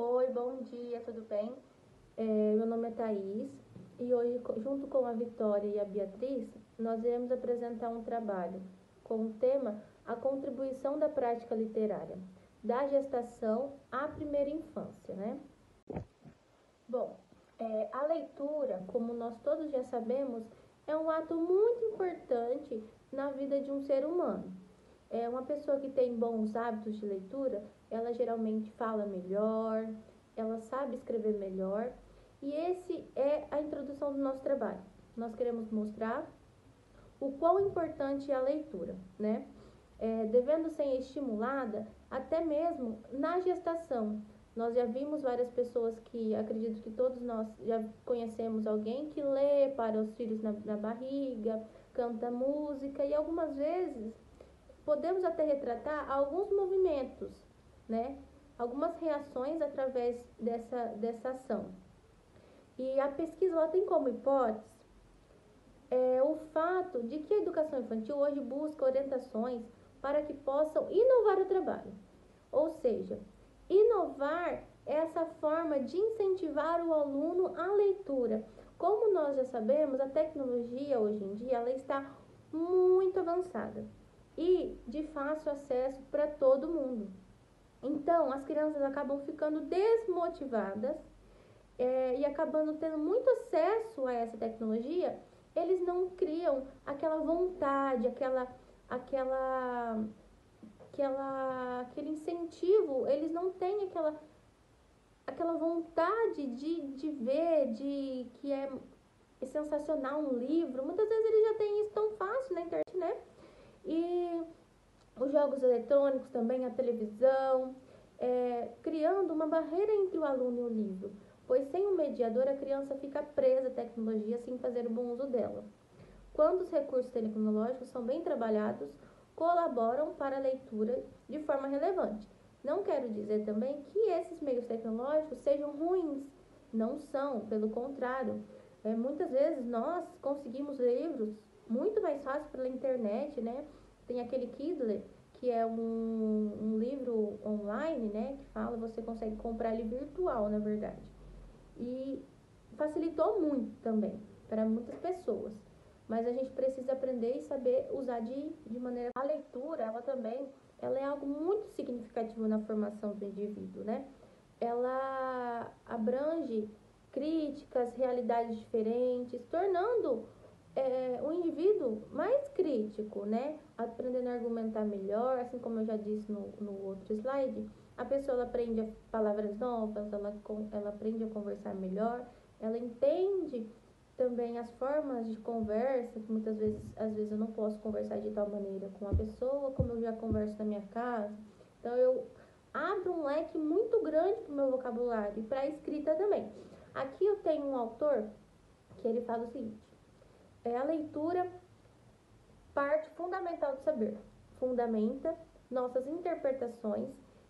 Oi, bom dia, tudo bem? Meu nome é Thaís e hoje, junto com a Vitória e a Beatriz, nós iremos apresentar um trabalho com o tema A Contribuição da Prática Literária, da gestação à primeira infância, né? Bom, a leitura, como nós todos já sabemos, é um ato muito importante na vida de um ser humano. Uma pessoa que tem bons hábitos de leitura, ela geralmente fala melhor, ela sabe escrever melhor. E esse é a introdução do nosso trabalho. Nós queremos mostrar o quão importante é a leitura, né? Devendo ser estimulada até mesmo na gestação. Nós já vimos várias pessoas que, acredito que todos nós já conhecemos alguém que lê para os filhos na barriga, canta música e algumas vezes podemos até retratar alguns movimentos, né? Algumas reações através dessa ação. E a pesquisa ela tem como hipótese o fato de que a educação infantil hoje busca orientações para que possam inovar o trabalho. Ou seja, inovar é essa forma de incentivar o aluno à leitura. Como nós já sabemos, a tecnologia hoje em dia ela está muito avançada e de fácil acesso para todo mundo. Então, as crianças acabam ficando desmotivadas e acabando tendo muito acesso a essa tecnologia, eles não criam aquela vontade, aquele incentivo, eles não têm aquela vontade de ver, que é sensacional um livro. Muitas vezes eles já têm isso tão fácil na internet, né? E os jogos eletrônicos também, a televisão, criando uma barreira entre o aluno e o livro, pois sem um mediador a criança fica presa à tecnologia sem fazer o bom uso dela. Quando os recursos tecnológicos são bem trabalhados, colaboram para a leitura de forma relevante. Não quero dizer também que esses meios tecnológicos sejam ruins, não são, pelo contrário. Muitas vezes nós conseguimos livros muito mais fácil pela internet, né? Tem aquele Kindle, que é um livro online, né? Que fala, você consegue comprar ele virtual, na verdade. E facilitou muito também para muitas pessoas. Mas a gente precisa aprender e saber usar de maneira... A leitura, ela é algo muito significativo na formação do indivíduo, né? Ela abrange críticas, realidades diferentes, tornando o indivíduo mais crítico, né? Aprendendo a argumentar melhor, assim como eu já disse no outro slide, a pessoa ela aprende palavras novas, ela aprende a conversar melhor, ela entende também as formas de conversa, que às vezes eu não posso conversar de tal maneira com a pessoa, como eu já converso na minha casa. Então eu abro um leque muito grande para o meu vocabulário e para a escrita também. Aqui eu tenho um autor que ele fala o seguinte: a leitura, parte fundamental do saber, fundamenta nossas interpretações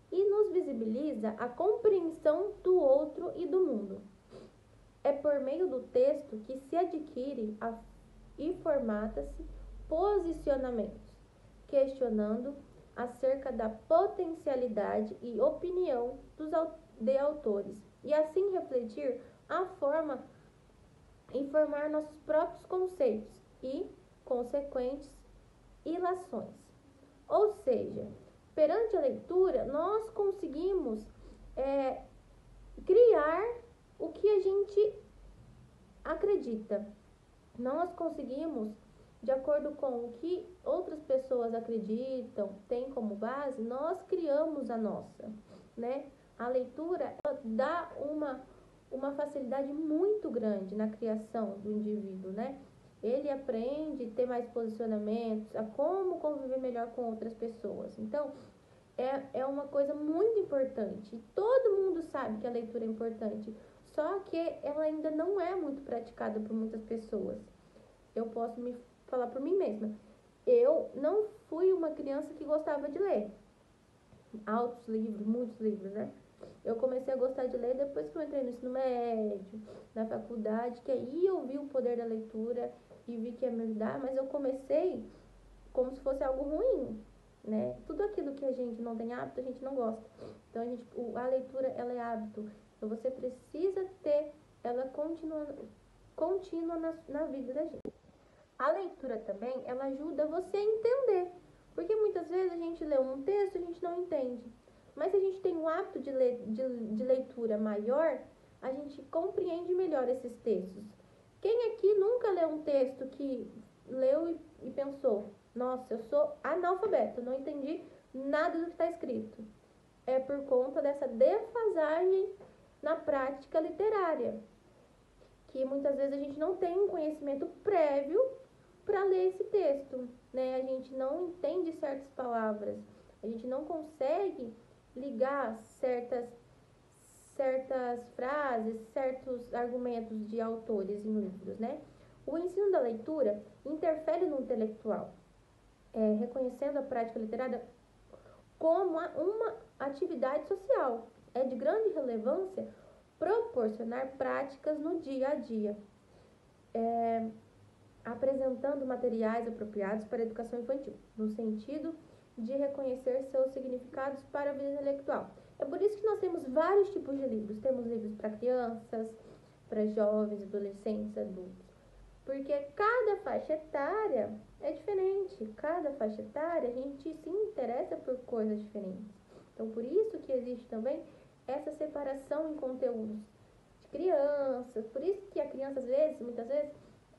e nos visibiliza a compreensão do outro e do mundo. É por meio do texto que se adquire e formata-se posicionamentos, questionando acerca da potencialidade e opinião de autores, e assim refletir a forma em formar nossos próprios conceitos e consequentes ilações. Ou seja, perante a leitura, nós conseguimos criar o que a gente acredita. Nós conseguimos, de acordo com o que outras pessoas acreditam, tem como base, nós criamos a nossa, né? A leitura ela dá uma facilidade muito grande na criação do indivíduo, né? Ele aprende a ter mais posicionamentos, a como conviver melhor com outras pessoas. Então, é uma coisa muito importante. Todo mundo sabe que a leitura é importante, só que ela ainda não é muito praticada por muitas pessoas. Eu posso me falar por mim mesma. Eu não fui uma criança que gostava de ler altos livros, muitos livros, né? Eu comecei a gostar de ler depois que eu entrei no ensino médio, na faculdade, que aí eu vi o poder da leitura e vi que ia me ajudar, mas eu comecei como se fosse algo ruim. né? Tudo aquilo que a gente não tem hábito, a gente não gosta. Então, a leitura, ela é hábito. Então, você precisa ter ela contínua na vida da gente. A leitura também, ela ajuda você a entender. Porque muitas vezes a gente lê um texto e a gente não entende. Mas se a gente tem um hábito de leitura maior, a gente compreende melhor esses textos. Quem aqui nunca leu um texto que leu e pensou: nossa, eu sou analfabeto, não entendi nada do que está escrito? É por conta dessa defasagem na prática literária, que muitas vezes a gente não tem um conhecimento prévio para ler esse texto, né? A gente não entende certas palavras, a gente não consegue ligar certas frases, certos argumentos de autores em livros, né? O ensino da leitura interfere no intelectual, reconhecendo a prática literária como uma atividade social. É de grande relevância proporcionar práticas no dia a dia, apresentando materiais apropriados para a educação infantil, no sentido de reconhecer seus significados para a vida intelectual. É por isso que nós temos vários tipos de livros. Temos livros para crianças, para jovens, adolescentes, adultos. Porque cada faixa etária é diferente. Cada faixa etária a gente se interessa por coisas diferentes. Então, por isso que existe também essa separação em conteúdos de crianças. Por isso que a criança, muitas vezes,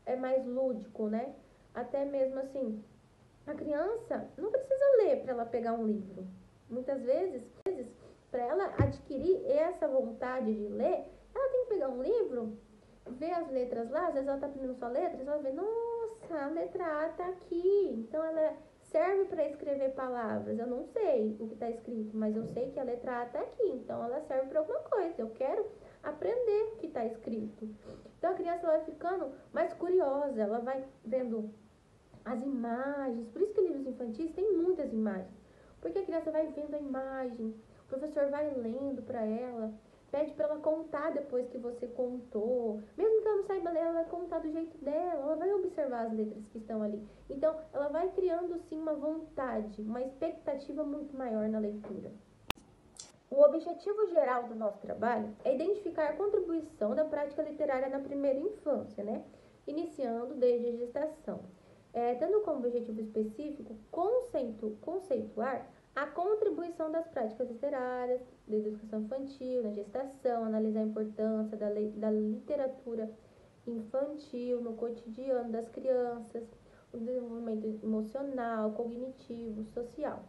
é mais lúdico, né? Até mesmo assim, a criança não precisa ler para ela pegar um livro. Muitas vezes, para ela adquirir essa vontade de ler, ela tem que pegar um livro, ver as letras lá, às vezes ela está aprendendo só letras, ela vê, nossa, a letra A está aqui, então ela serve para escrever palavras. Eu não sei o que está escrito, mas eu sei que a letra A está aqui, então ela serve para alguma coisa, eu quero aprender o que está escrito. Então a criança ela vai ficando mais curiosa, ela vai vendo as imagens, por isso que livros infantis tem muitas imagens, porque a criança vai vendo a imagem, o professor vai lendo para ela, pede para ela contar depois que você contou, mesmo que ela não saiba ler, ela vai contar do jeito dela, ela vai observar as letras que estão ali, então ela vai criando sim uma vontade, uma expectativa muito maior na leitura. O objetivo geral do nosso trabalho é identificar a contribuição da prática literária na primeira infância, né? Iniciando desde a gestação. Tendo como objetivo específico conceituar a contribuição das práticas literárias, da educação infantil, na gestação, analisar a importância da literatura infantil no cotidiano das crianças, o desenvolvimento emocional, cognitivo, social.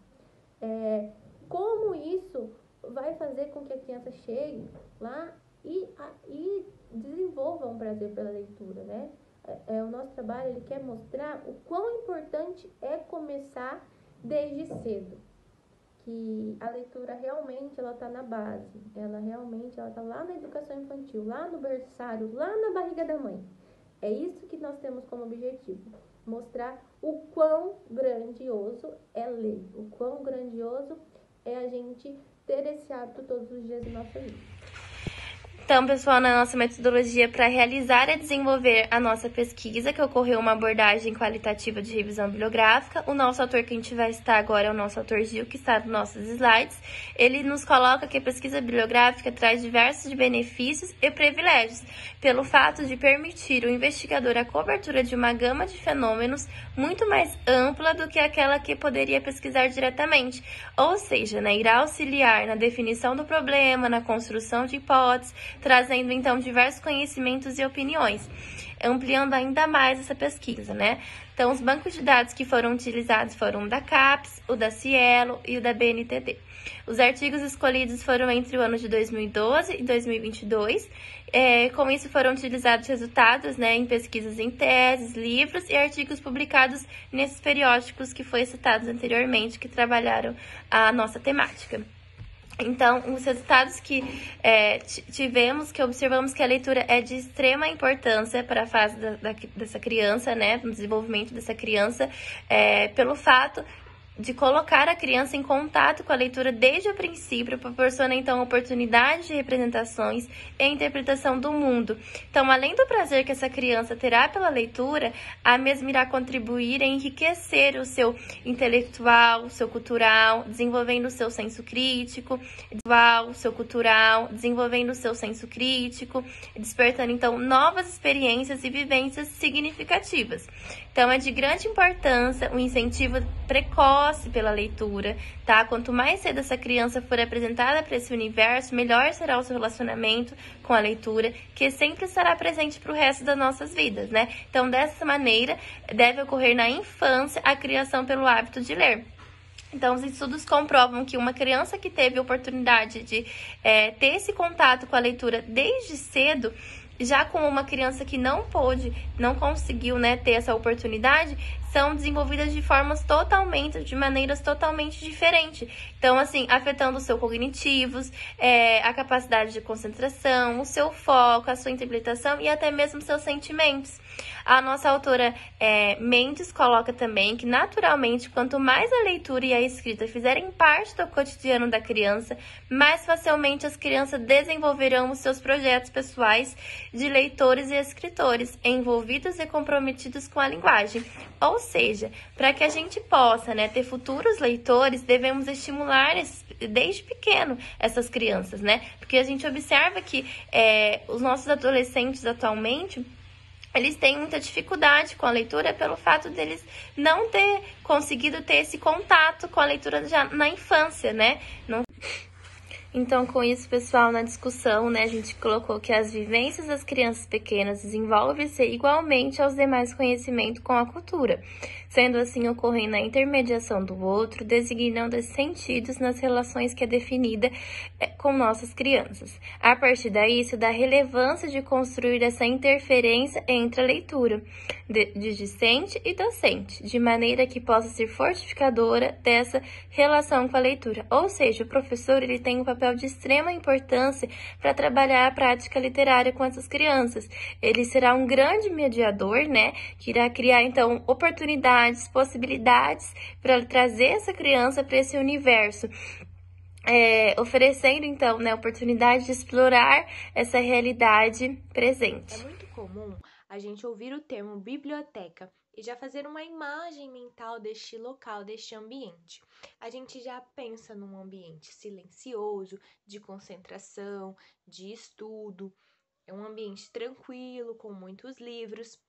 Como isso vai fazer com que a criança chegue lá e desenvolva um prazer pela leitura, né? O nosso trabalho ele quer mostrar o quão importante é começar desde cedo, que a leitura realmente ela está na base, ela está lá na educação infantil, lá no berçário, lá na barriga da mãe. É isso que nós temos como objetivo, mostrar o quão grandioso é ler, o quão grandioso é a gente ter esse hábito todos os dias da nossa vida. Então, pessoal, na nossa metodologia para realizar e desenvolver a nossa pesquisa, que ocorreu uma abordagem qualitativa de revisão bibliográfica, o nosso autor que a gente vai citar agora é o nosso autor Gil, que está nos nossos slides. Ele nos coloca que a pesquisa bibliográfica traz diversos benefícios e privilégios, pelo fato de permitir ao investigador a cobertura de uma gama de fenômenos muito mais ampla do que aquela que poderia pesquisar diretamente, ou seja, irá auxiliar na definição do problema, na construção de hipóteses, trazendo, então, diversos conhecimentos e opiniões, ampliando ainda mais essa pesquisa, né? Então, os bancos de dados que foram utilizados foram o da CAPES, o da Cielo e o da BNTD. Os artigos escolhidos foram entre o ano de 2012 e 2022. Com isso, foram utilizados resultados, em pesquisas em teses, livros e artigos publicados nesses periódicos que foi citados anteriormente, que trabalharam a nossa temática. Então, os resultados que tivemos, que observamos que a leitura é de extrema importância para a fase dessa criança, no desenvolvimento dessa criança, pelo fato de colocar a criança em contato com a leitura desde o princípio, proporciona então oportunidades de representações e interpretação do mundo. Então, além do prazer que essa criança terá pela leitura, a mesma irá contribuir em enriquecer o seu intelectual, o seu cultural, desenvolvendo o seu senso crítico, despertando então novas experiências e vivências significativas. Então, é de grande importância o incentivo precoce pela leitura, tá? Quanto mais cedo essa criança for apresentada para esse universo, melhor será o seu relacionamento com a leitura, que sempre estará presente para o resto das nossas vidas, né? Então, dessa maneira, deve ocorrer na infância a criação pelo hábito de ler. Então, os estudos comprovam que uma criança que teve a oportunidade de ter esse contato com a leitura desde cedo, já com uma criança que não conseguiu, né, ter essa oportunidade, são desenvolvidas de maneiras totalmente diferentes. Então, assim, afetando os seus cognitivos, a capacidade de concentração, o seu foco, a sua interpretação e até mesmo seus sentimentos. A nossa autora Mendes coloca também que, naturalmente, quanto mais a leitura e a escrita fizerem parte do cotidiano da criança, mais facilmente as crianças desenvolverão os seus projetos pessoais de leitores e escritores, envolvidos e comprometidos com a linguagem. Ou seja, para que a gente possa, né, ter futuros leitores, devemos estimular desde pequeno essas crianças, né? Porque a gente observa que os nossos adolescentes atualmente, eles têm muita dificuldade com a leitura pelo fato deles não ter conseguido ter esse contato com a leitura já na infância, né? Então, com isso, pessoal, na discussão, né, a gente colocou que as vivências das crianças pequenas desenvolvem-se igualmente aos demais conhecimentos com a cultura, sendo assim ocorrendo a intermediação do outro, designando esses sentidos nas relações que é definida com nossas crianças. A partir daí, isso dá relevância de construir essa interferência entre a leitura de discente e docente, de maneira que possa ser fortificadora dessa relação com a leitura. Ou seja, o professor ele tem um papel de extrema importância para trabalhar a prática literária com essas crianças. Ele será um grande mediador, né, que irá criar, então, oportunidades, possibilidades para trazer essa criança para esse universo, oferecendo, então, né, oportunidade de explorar essa realidade presente. É muito comum a gente ouvir o termo biblioteca e já fazer uma imagem mental deste local, deste ambiente. A gente já pensa num ambiente silencioso, de concentração, de estudo. É um ambiente tranquilo, com muitos livros.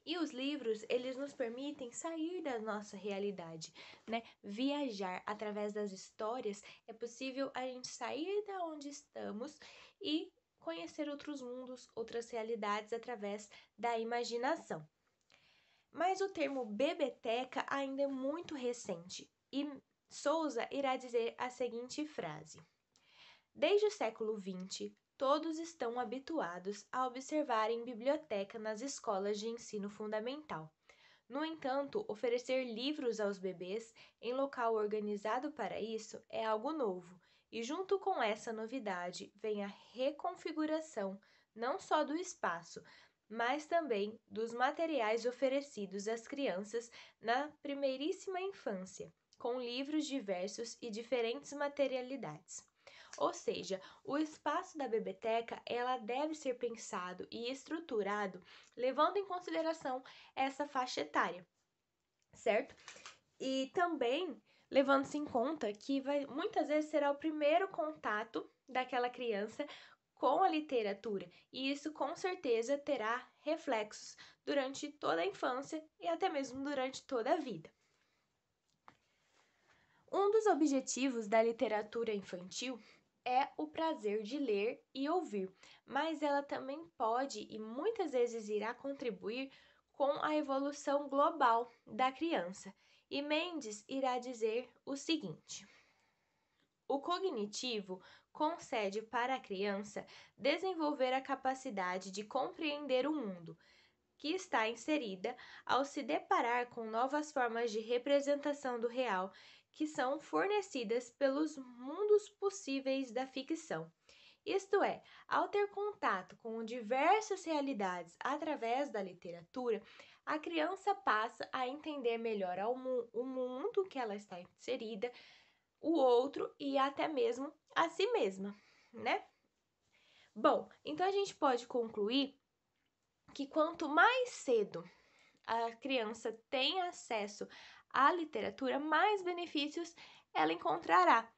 E os livros, eles nos permitem sair da nossa realidade, né? Viajar através das histórias, é possível a gente sair da onde estamos e conhecer outros mundos, outras realidades através da imaginação. Mas o termo bebeteca ainda é muito recente e Souza irá dizer a seguinte frase: desde o século XX, todos estão habituados a observarem biblioteca nas escolas de ensino fundamental. No entanto, oferecer livros aos bebês em local organizado para isso é algo novo, e junto com essa novidade vem a reconfiguração não só do espaço, mas também dos materiais oferecidos às crianças na primeiríssima infância, com livros diversos e diferentes materialidades. Ou seja, o espaço da biblioteca ela deve ser pensado e estruturado levando em consideração essa faixa etária, certo? E também levando-se em conta que muitas vezes será o primeiro contato daquela criança com a literatura, e isso com certeza terá reflexos durante toda a infância e até mesmo durante toda a vida. Um dos objetivos da literatura infantil é o prazer de ler e ouvir, mas ela também pode e muitas vezes irá contribuir com a evolução global da criança. E Mendes irá dizer o seguinte: o cognitivo concede para a criança desenvolver a capacidade de compreender o mundo que está inserida ao se deparar com novas formas de representação do real que são fornecidas pelos mundos possíveis da ficção. Isto é, ao ter contato com diversas realidades através da literatura, a criança passa a entender melhor o mundo que ela está inserida, o outro e até mesmo a si mesma, né? Bom, então a gente pode concluir que quanto mais cedo a criança tem acesso à literatura, mais benefícios ela encontrará.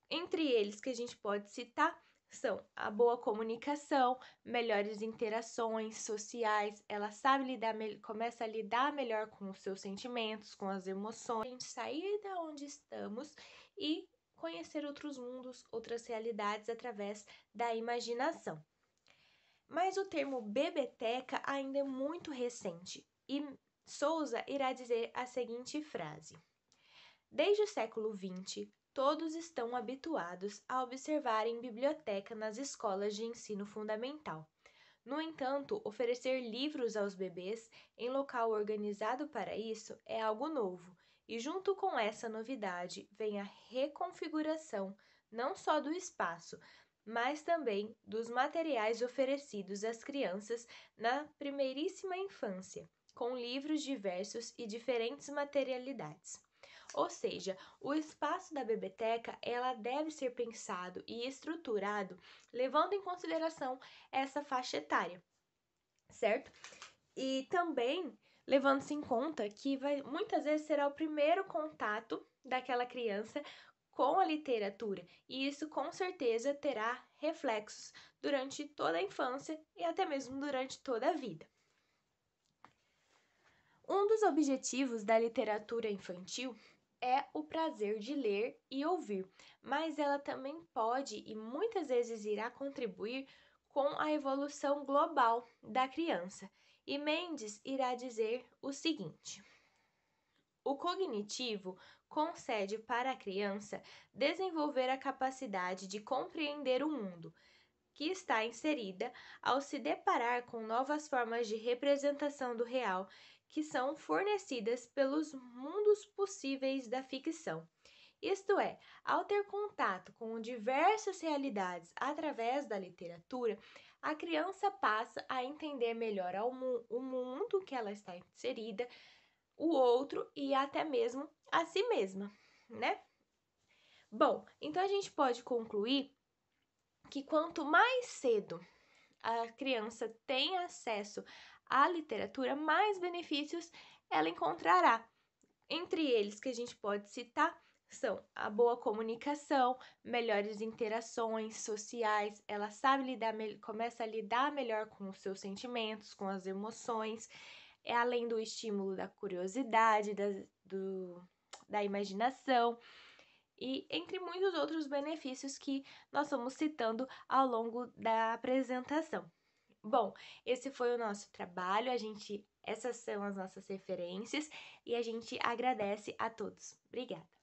Entre eles que a gente pode citar são a boa comunicação, melhores interações sociais, ela sabe começa a lidar melhor com os seus sentimentos, com as emoções, sair da onde estamos e conhecer outros mundos, outras realidades através da imaginação. Mas o termo bebeteca ainda é muito recente e Souza irá dizer a seguinte frase: desde o século XX, todos estão habituados a observarem biblioteca nas escolas de ensino fundamental. No entanto, oferecer livros aos bebês em local organizado para isso é algo novo, e junto com essa novidade vem a reconfiguração não só do espaço, mas também dos materiais oferecidos às crianças na primeiríssima infância, com livros diversos e diferentes materialidades. Ou seja, o espaço da biblioteca ela deve ser pensado e estruturado levando em consideração essa faixa etária, certo? E também levando-se em conta que muitas vezes será o primeiro contato daquela criança com a literatura, e isso com certeza terá reflexos durante toda a infância e até mesmo durante toda a vida. Um dos objetivos da literatura infantil é o prazer de ler e ouvir, mas ela também pode e muitas vezes irá contribuir com a evolução global da criança. E Mendes irá dizer o seguinte: o cognitivo concede para a criança desenvolver a capacidade de compreender o mundo que está inserida ao se deparar com novas formas de representação do real que são fornecidas pelos mundos possíveis da ficção. Isto é, ao ter contato com diversas realidades através da literatura, a criança passa a entender melhor o mundo que ela está inserida, o outro e até mesmo a si mesma, né? Bom, então a gente pode concluir que quanto mais cedo a criança tem acesso à literatura, mais benefícios ela encontrará. Entre eles que a gente pode citar são a boa comunicação, melhores interações sociais, ela sabe começa a lidar melhor com os seus sentimentos, com as emoções, além do estímulo da curiosidade, da imaginação, e entre muitos outros benefícios que nós estamos citando ao longo da apresentação. Bom, esse foi o nosso trabalho, essas são as nossas referências e a gente agradece a todos. Obrigada!